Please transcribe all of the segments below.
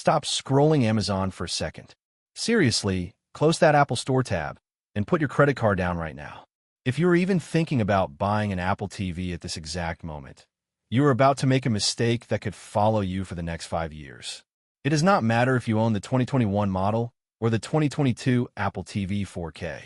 Stop scrolling Amazon for a second. Seriously, close that Apple Store tab and put your credit card down right now. If you're even thinking about buying an Apple TV at this exact moment, you are about to make a mistake that could follow you for the next 5 years. It does not matter if you own the 2021 model or the 2022 Apple TV 4K.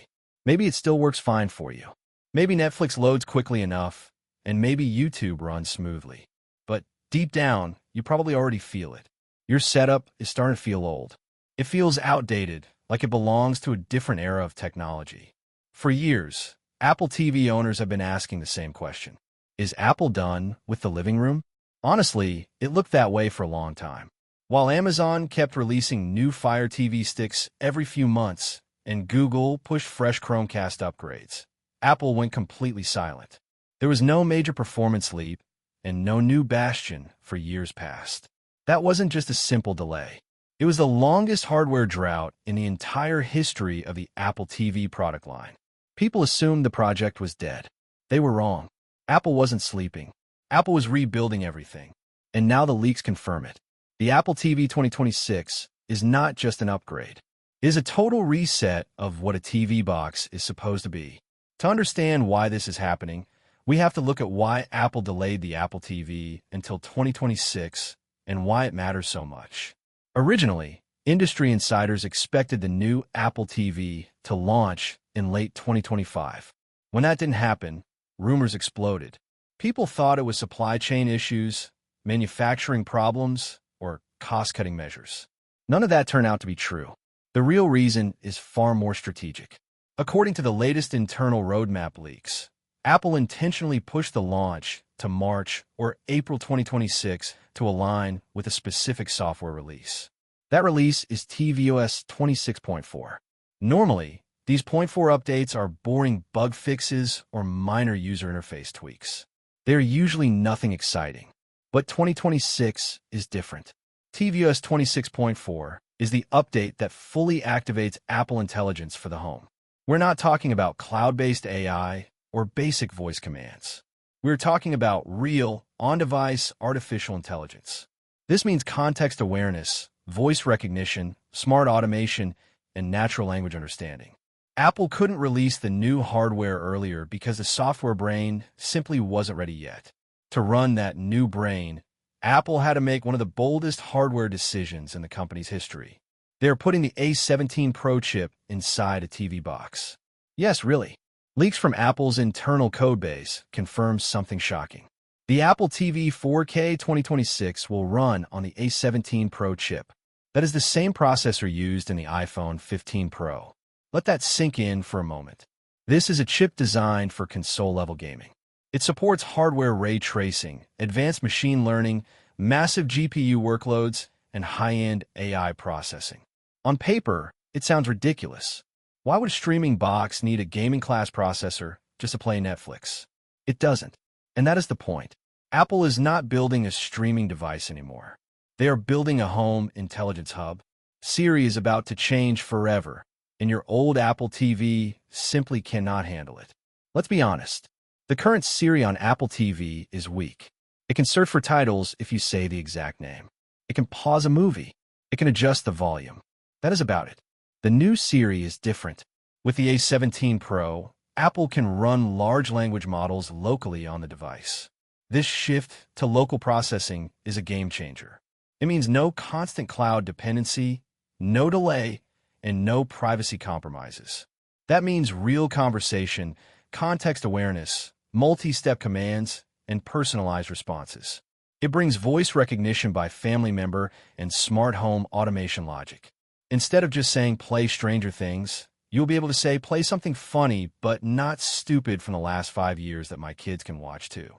Maybe it still works fine for you. Maybe Netflix loads quickly enough, and maybe YouTube runs smoothly. But deep down, you probably already feel it. Your setup is starting to feel old. It feels outdated, like it belongs to a different era of technology. For years, Apple TV owners have been asking the same question. Is Apple done with the living room? Honestly, it looked that way for a long time. While Amazon kept releasing new Fire TV sticks every few months and Google pushed fresh Chromecast upgrades, Apple went completely silent. There was no major performance leap and no new bastion for years past. That wasn't just a simple delay. It was the longest hardware drought in the entire history of the Apple TV product line. People assumed the project was dead. They were wrong. Apple wasn't sleeping. Apple was rebuilding everything. And now the leaks confirm it. The Apple TV 2026 is not just an upgrade. It is a total reset of what a TV box is supposed to be. To understand why this is happening, we have to look at why Apple delayed the Apple TV until 2026 and why it matters so much. Originally, industry insiders expected the new Apple TV to launch in late 2025. When that didn't happen, rumors exploded. People thought it was supply chain issues, manufacturing problems, or cost-cutting measures. None of that turned out to be true. The real reason is far more strategic. According to the latest internal roadmap leaks, Apple intentionally pushed the launch to March or April 2026 to align with a specific software release. That release is tvOS 26.4. Normally, these 0.4 updates are boring bug fixes or minor user interface tweaks. They are usually nothing exciting. But 2026 is different. tvOS 26.4 is the update that fully activates Apple Intelligence for the home. We're not talking about cloud-based AI or basic voice commands. We're talking about real, on-device artificial intelligence. This means context awareness, voice recognition, smart automation, and natural language understanding. Apple couldn't release the new hardware earlier because the software brain simply wasn't ready yet. To run that new brain, Apple had to make one of the boldest hardware decisions in the company's history. They're putting the A17 Pro Chip inside a TV box. Yes, really. Leaks from Apple's internal codebase confirm something shocking. The Apple TV 4K 2026 will run on the A17 Pro chip. That is the same processor used in the iPhone 15 Pro. Let that sink in for a moment. This is a chip designed for console-level gaming. It supports hardware ray tracing, advanced machine learning, massive GPU workloads, and high-end AI processing. On paper, it sounds ridiculous. Why would a streaming box need a gaming-class processor just to play Netflix? It doesn't. And that is the point. Apple is not building a streaming device anymore. They are building a home intelligence hub. Siri is about to change forever, and your old Apple TV simply cannot handle it. Let's be honest. The current Siri on Apple TV is weak. It can search for titles if you say the exact name. It can pause a movie. It can adjust the volume. That is about it. The new Siri is different. With the A17 Pro, Apple can run large language models locally on the device. This shift to local processing is a game changer. It means no constant cloud dependency, no delay, and no privacy compromises. That means real conversation, context awareness, multi-step commands, and personalized responses. It brings voice recognition by family member and smart home automation logic. Instead of just saying play Stranger Things, you'll be able to say play something funny but not stupid from the last 5 years that my kids can watch too.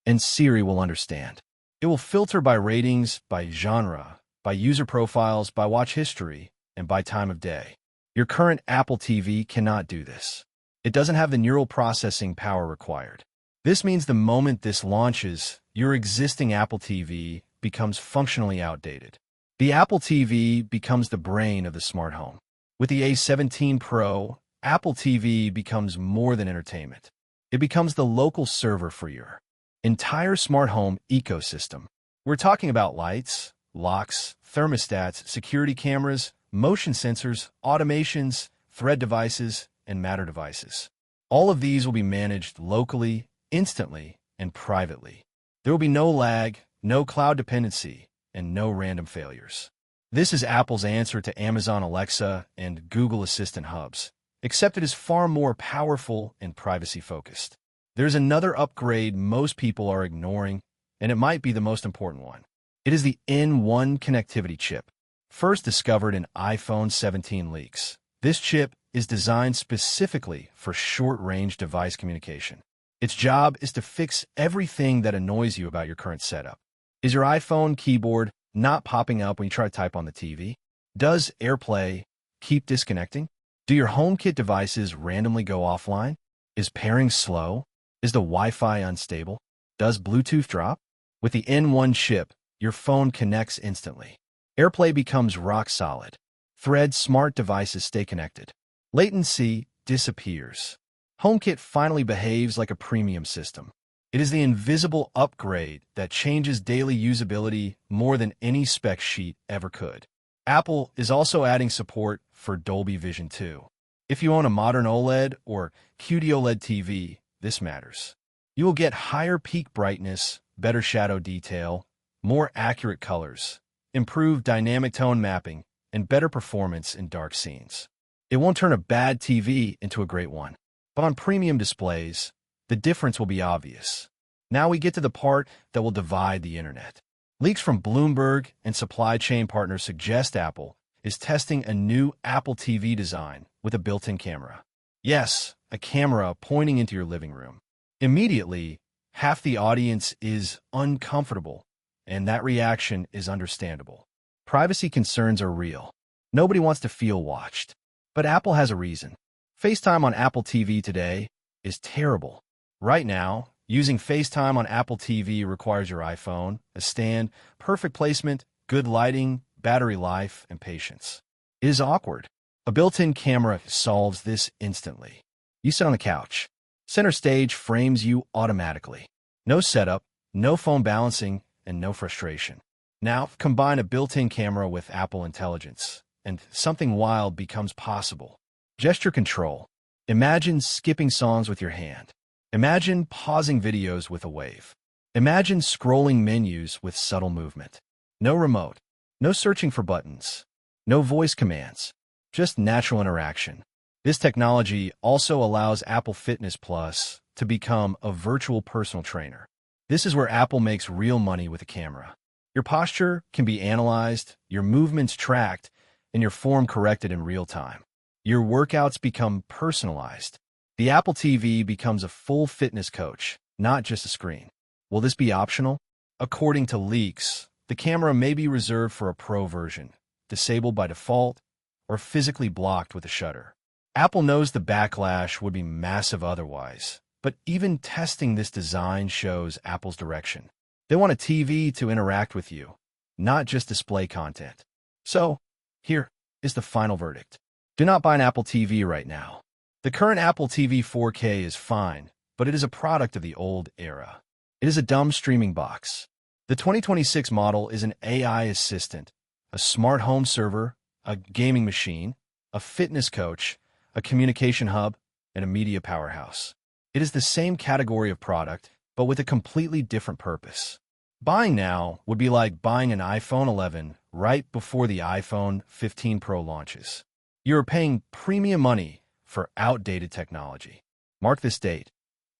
And Siri will understand. It will filter by ratings, by genre, by user profiles, by watch history, and by time of day. Your current Apple TV cannot do this. It doesn't have the neural processing power required. This means the moment this launches, your existing Apple TV becomes functionally outdated. The Apple TV becomes the brain of the smart home. With the A17 Pro, Apple TV becomes more than entertainment. It becomes the local server for your entire smart home ecosystem. We're talking about lights, locks, thermostats, security cameras, motion sensors, automations, thread devices, and Matter devices. All of these will be managed locally, instantly, and privately. There will be no lag, no cloud dependency, and no random failures. This is Apple's answer to Amazon Alexa and Google Assistant hubs, except it is far more powerful and privacy-focused. There's another upgrade most people are ignoring, and it might be the most important one. It is the N1 connectivity chip, first discovered in iPhone 17 leaks. This chip is designed specifically for short-range device communication. Its job is to fix everything that annoys you about your current setup. Is your iPhone keyboard not popping up when you try to type on the TV? Does AirPlay keep disconnecting? Do your HomeKit devices randomly go offline? Is pairing slow? Is the Wi-Fi unstable? Does Bluetooth drop? With the N1 chip, your phone connects instantly. AirPlay becomes rock solid. Thread smart devices stay connected. Latency disappears. HomeKit finally behaves like a premium system. It is the invisible upgrade that changes daily usability more than any spec sheet ever could. Apple is also adding support for Dolby Vision 2. If you own a modern OLED or QD-OLED TV, this matters. You will get higher peak brightness, better shadow detail, more accurate colors, improved dynamic tone mapping, and better performance in dark scenes. It won't turn a bad TV into a great one. But on premium displays, the difference will be obvious. Now we get to the part that will divide the internet. Leaks from Bloomberg and supply chain partners suggest Apple is testing a new Apple TV design with a built-in camera. Yes, a camera pointing into your living room. Immediately, half the audience is uncomfortable, and that reaction is understandable. Privacy concerns are real. Nobody wants to feel watched. But Apple has a reason. FaceTime on Apple TV today is terrible. Right now, using FaceTime on Apple TV requires your iPhone, a stand, perfect placement, good lighting, battery life, and patience. It is awkward. A built-in camera solves this instantly. You sit on the couch. Center stage frames you automatically. No setup, no phone balancing, and no frustration. Now, combine a built-in camera with Apple Intelligence, and something wild becomes possible. Gesture control. Imagine skipping songs with your hand. Imagine pausing videos with a wave. Imagine scrolling menus with subtle movement. No remote. No searching for buttons. No voice commands. Just natural interaction. This technology also allows Apple Fitness Plus to become a virtual personal trainer. This is where Apple makes real money with a camera. Your posture can be analyzed, your movements tracked, and your form corrected in real time. Your workouts become personalized. The Apple TV becomes a full fitness coach, not just a screen. Will this be optional? According to leaks, the camera may be reserved for a Pro version, disabled by default, or physically blocked with a shutter. Apple knows the backlash would be massive otherwise, but even testing this design shows Apple's direction. They want a TV to interact with you, not just display content. So, here is the final verdict. Do not buy an Apple TV right now. The current Apple TV 4K is fine, but it is a product of the old era. It is a dumb streaming box. The 2026 model is an AI assistant, a smart home server, a gaming machine, a fitness coach, a communication hub, and a media powerhouse. It is the same category of product, but with a completely different purpose. Buying now would be like buying an iPhone 11 right before the iPhone 15 Pro launches. You are paying premium money for outdated technology. Mark this date,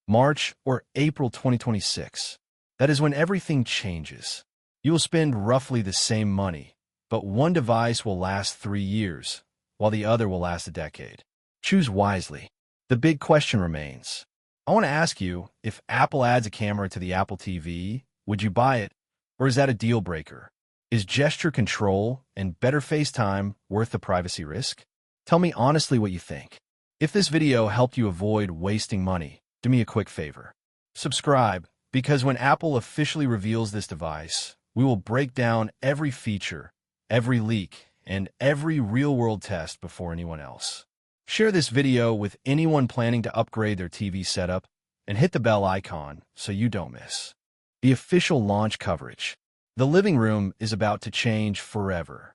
March or April 2026. That is when everything changes. You will spend roughly the same money, but one device will last 3 years, while the other will last a decade. Choose wisely. The big question remains. I want to ask you, if Apple adds a camera to the Apple TV, would you buy it, or is that a deal breaker? Is gesture control and better FaceTime worth the privacy risk? Tell me honestly what you think. If this video helped you avoid wasting money, do me a quick favor. Subscribe, because when Apple officially reveals this device, we will break down every feature, every leak, and every real-world test before anyone else. Share this video with anyone planning to upgrade their TV setup, and hit the bell icon so you don't miss the official launch coverage. The living room is about to change forever.